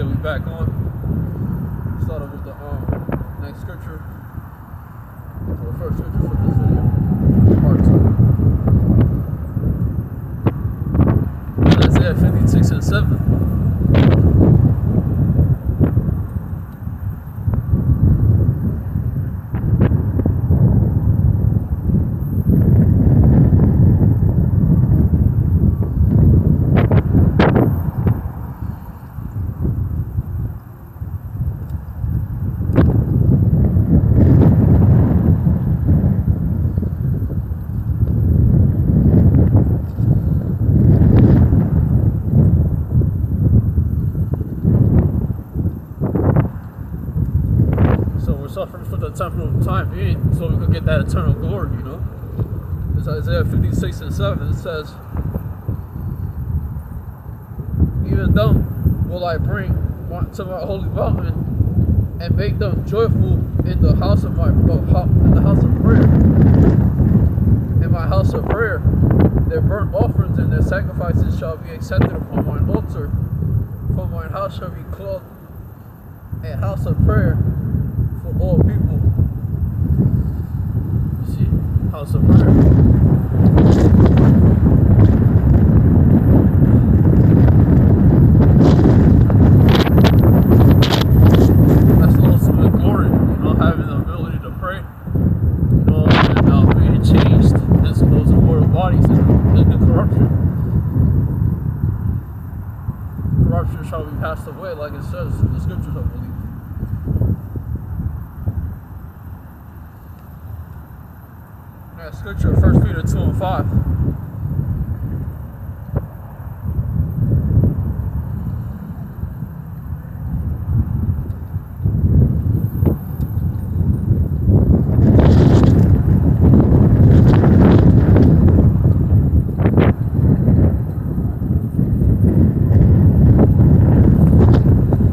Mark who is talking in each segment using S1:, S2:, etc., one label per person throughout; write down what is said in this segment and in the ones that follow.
S1: Yeah, we back on. Start off with the next scripture. Or the first scripture for this video. Part 2. Isaiah 56 and 7. Suffering for the temporal time being so we could get that eternal glory, you know. It's Isaiah 56 and 7. It says, even them will I bring to my holy mountain and make them joyful in the house of prayer. In my house of prayer, their burnt offerings and their sacrifices shall be accepted upon mine altar. For mine house shall be called a house of prayer for all people. You see, house of prayer. That's the ultimate glory, you know, having the ability to pray, you know, and being changed into those immortal bodies and the corruption. Corruption shall be passed away, like it says in the scriptures, I believe. Scripture, 1 Pt.2 and 5.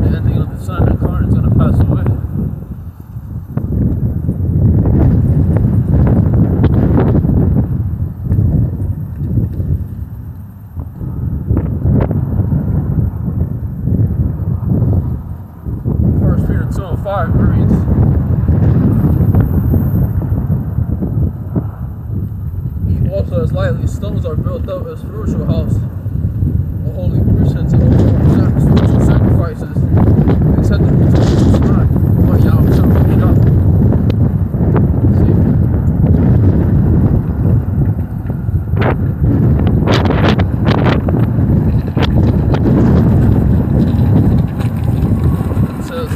S1: The ending of the sun and incarnate is going to pass away. Reads, he also as lightly stones are built up a spiritual house, a holy priesthood to offer spiritual sacrifices, acceptable to the shrine. But y'all shall be shot. It says,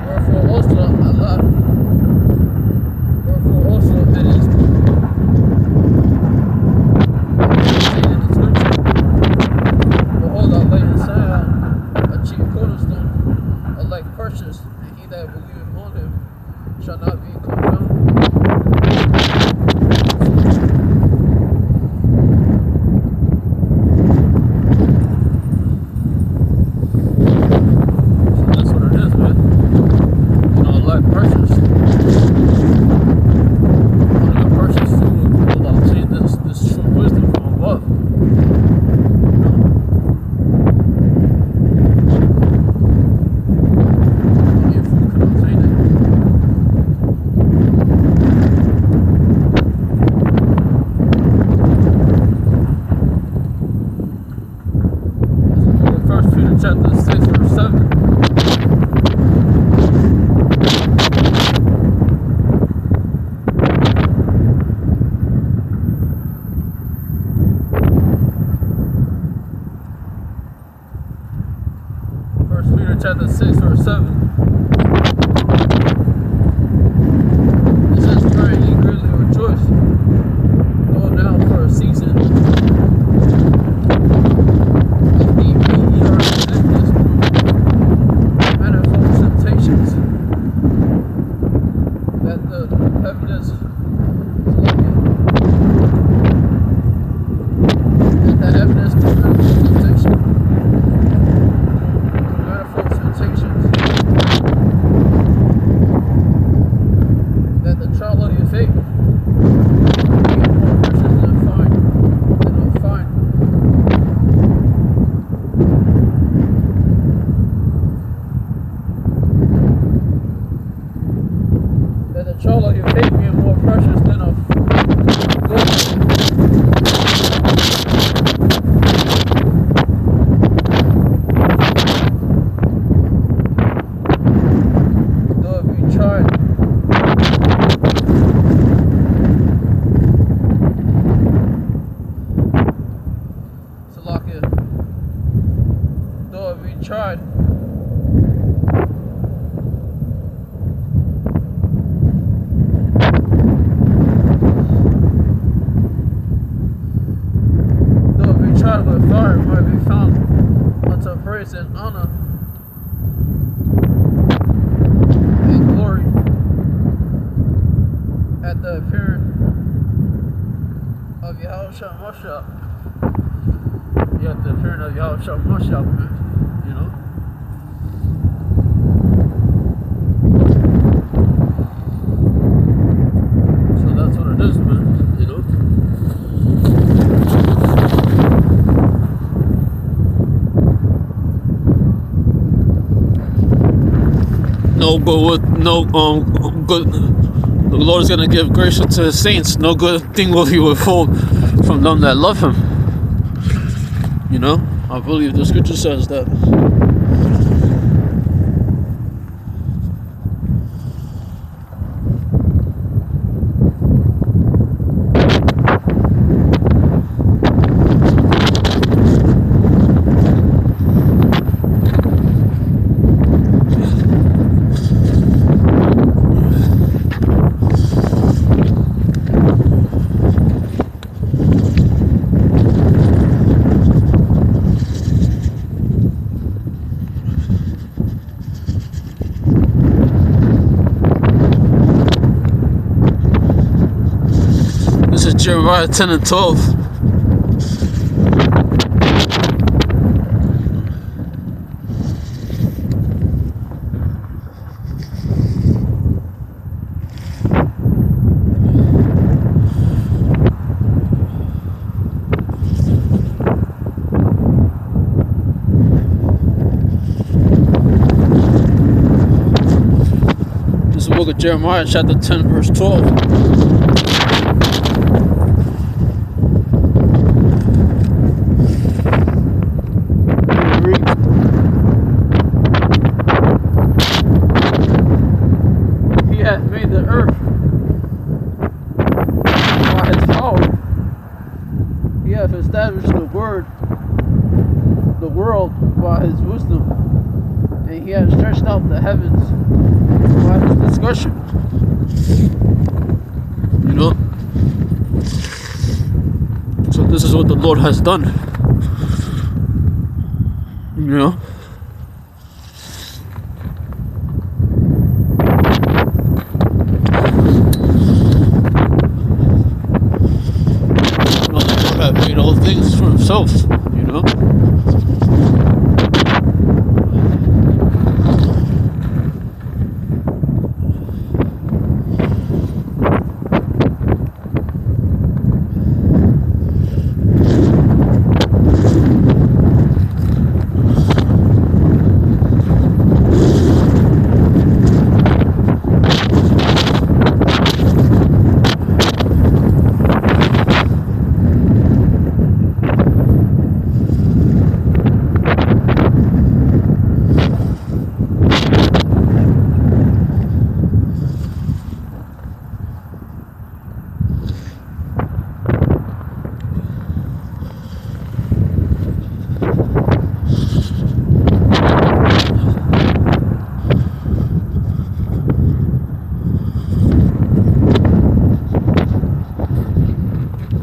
S1: Wherefore also it is stated in the scripture, behold, I lay in Zion a chief cornerstone, elect precious, and he that believeth on him shall not be confounded. Chapter 6, verse 7. First Peter chapter 6, verse 7. It says, pray ye greatly rejoice, though now for a season. Evidence to manifold temptations Salakia. Though we tried. Though we tried with fire, might be found unto praise and honor and glory at the appearing of Yahushua Mashiach. You have the appearing of Yahushua Mashiach, man. You know? So that's what it is, man. You know? No good with no good. The Lord is gonna give grace to His saints. No good thing will He withhold from them that love Him. You know, I believe the Scripture says that. This is Jeremiah 10 and 12. This is the book of Jeremiah, chapter 10, verse 12. He hath established the world by His wisdom, and He hath stretched out the heavens by His discretion. You know? So this is what the Lord has done. You know? Made all things for Himself, you know.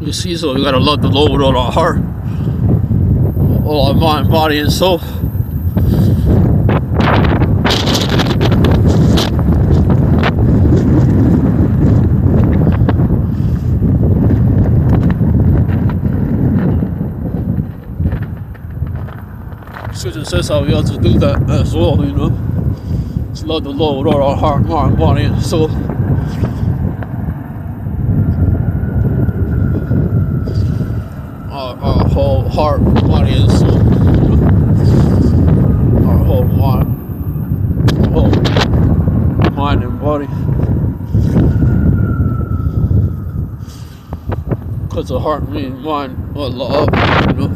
S1: You see, so we gotta love the Lord with all our heart, all our mind, body, and soul. Scripture says how we ought to do that as well, you know. Just love the Lord with all our heart, mind, body, and soul. Our whole heart, body, and soul. Our whole mind and body. Because the heart means mind or love, you know.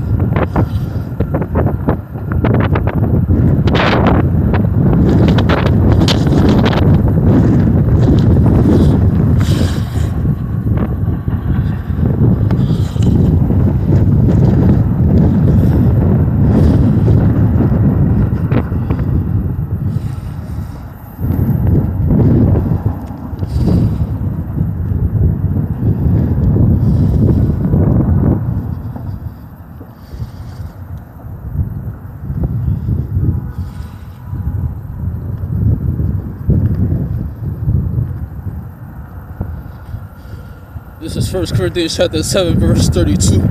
S1: 1 Corinthians chapter 7, verse 32.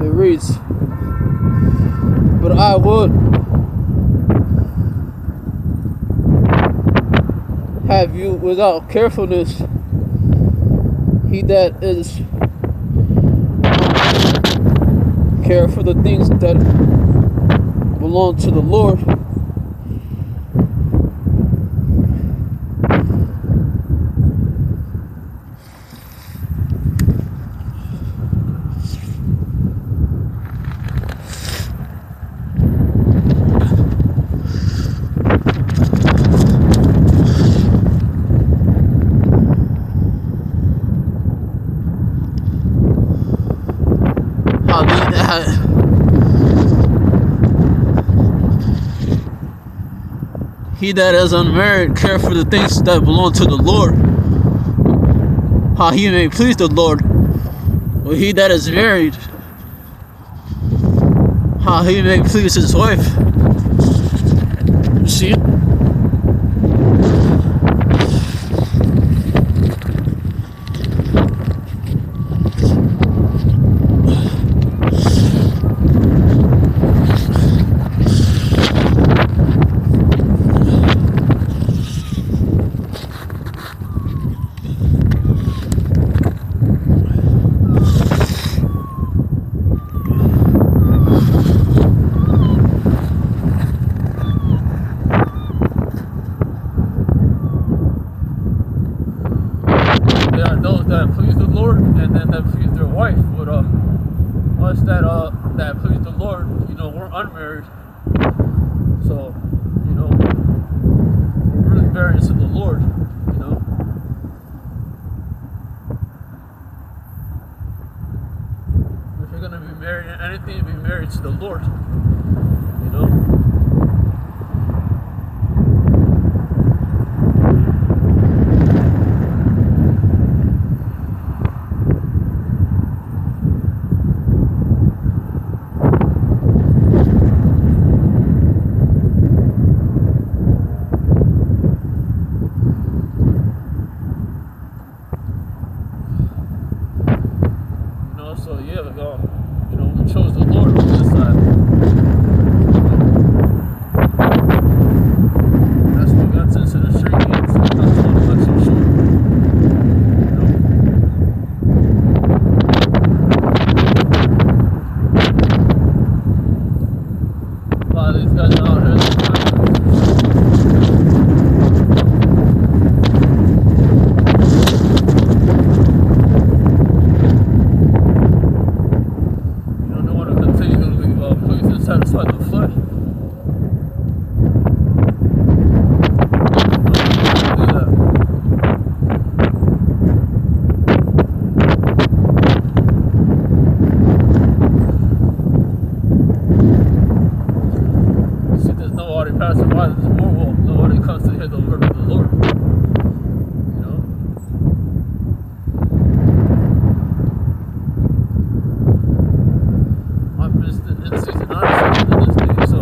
S1: It reads, "But I would have you without carefulness. He that is care for the things that belong to the Lord, he that is unmarried care for the things that belong to the Lord, how he may please the Lord. But he that is married, how he may please his wife." You see it? There are those that please the Lord and then that please their wife. But us that please the Lord, we're unmarried. So, we're really married to the Lord, If you're gonna be married in anything, be married to the Lord, So yeah, we chose the Lord on this side. That's what got us into the street games. That's what got so short. A lot of these guys out here. Satisfy the flesh. Do that. See, there's nobody passing by this boardwalk. Nobody comes to hear the word of the Lord. I'm just in season 9 in this video, so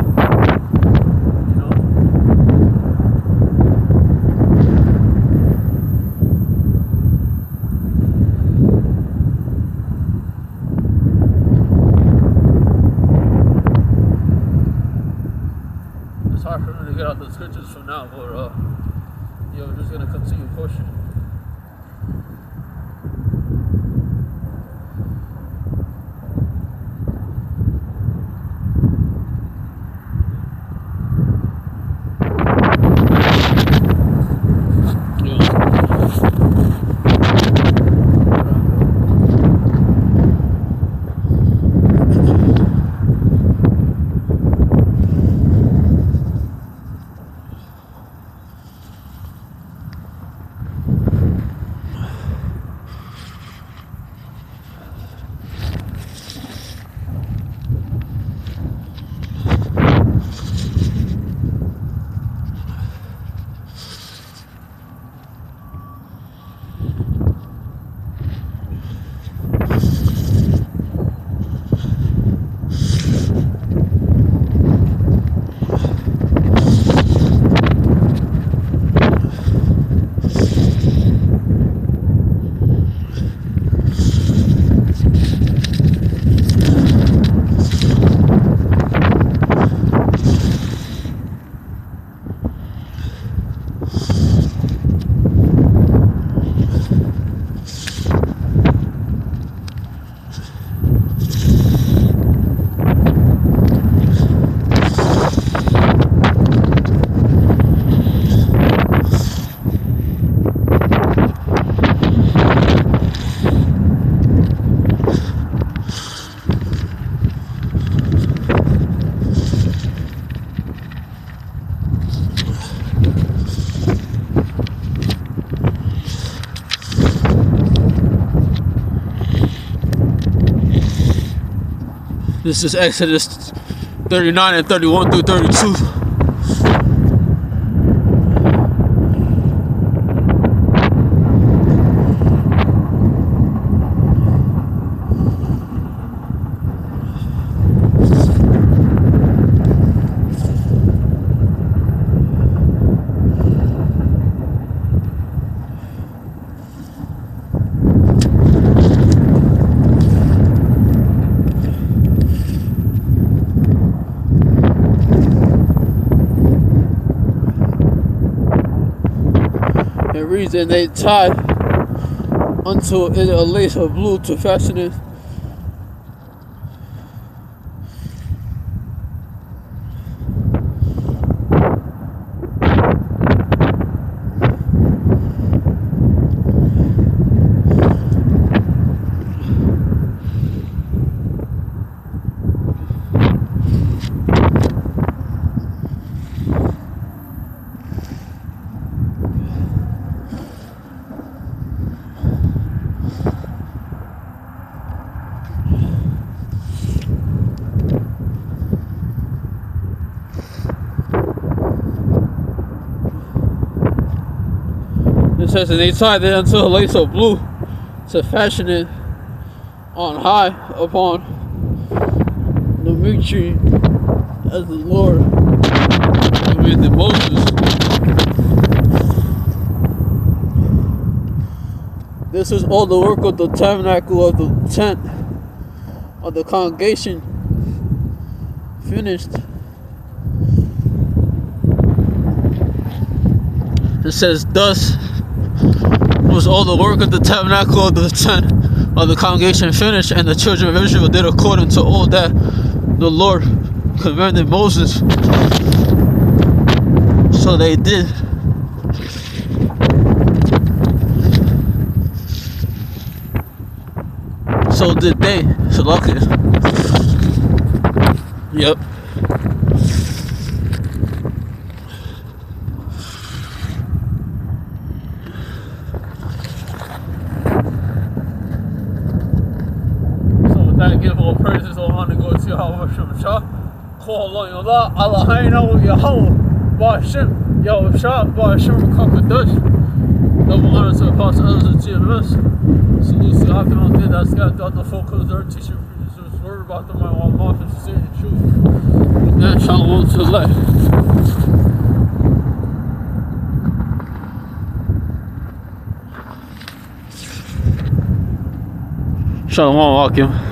S1: it's hard for me to get out the scriptures for now, but we're just gonna continue pushing. This is Exodus 39 and 31 through 32. It reads, and they tied unto it a lace of blue to fasten it. It says, and they tied it unto a lace of blue to fashion it on high upon the meat tree, as the Lord commanded Moses. This is all the work of the tabernacle of the tent of the congregation finished. It says, thus was all the work of the tabernacle of the tent of the congregation finished, and the children of Israel did according to all that the Lord commanded Moses. So they did. So did they. So lucky. Yep. Give all praises all honor goes to Yahweh Shah. Call on Allah, Eloheinu Yahweh, Ba'ashem, Yahweh Shah, Ba'ashem Kakadash. Double honor to the Apostle Elders of GMS. Salute to Hakan did that's got the folk of the earth teaching his word about the mind while mouth and saying the truth. With that, shalom to the life. Shalom, Akim.